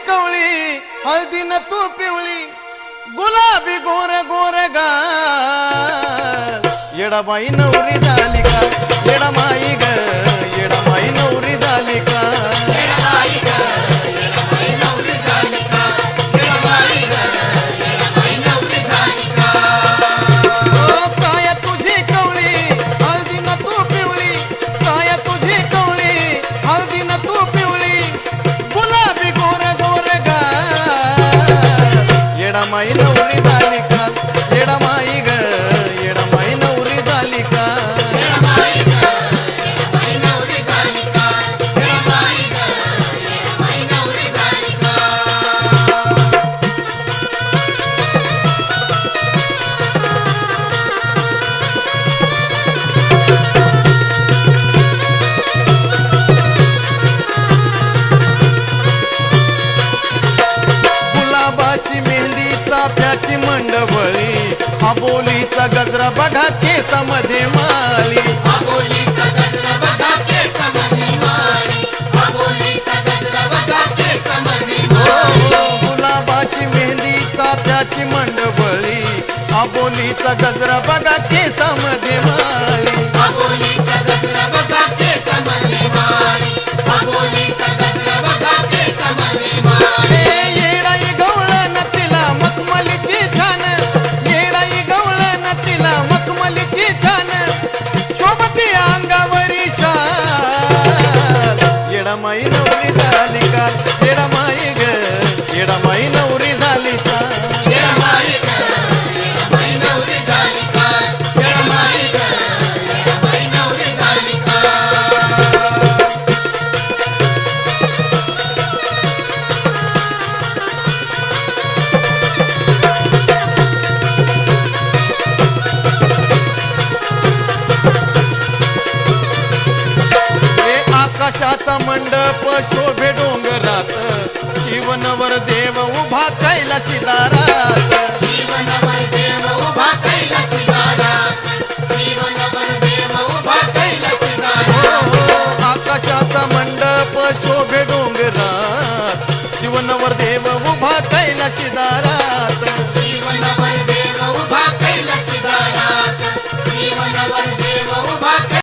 कवळी हळदीन तू पिवळी गुलाबी गोर गोर गाल येडाबाई नवरी झाली का येडामाई ग येडामाई नवरी झाली का काय तुझी कवळी हळदीन तू पिवळी काय तुझी कवळी हळदीन तू पिवळी गुलाबी गोर गोर गाल येडामाई नवरी झाली का येडामाई ग येडामाई नवरी झाली का गुलाबाची मेहंदी चाफ्याची मंडवळी आबोलीचा गजरा बघा केसामध्ये माली गुलाबाची मेहंदी चाफ्याची मंडवळी आबोलीचा गजरा बघा केसामध्ये माली येडाई गवळण तिला मखमलीची छान येडाई गवळण तिला मखमलीची छान शोभती अंगावरी शाल येडामाई नवरी झाली का येडामाई ग येडामाई नवरी झाली का आकाशाचा मंडप शोभे डोंगरात शिवनवर देव उभा कैलासी दारात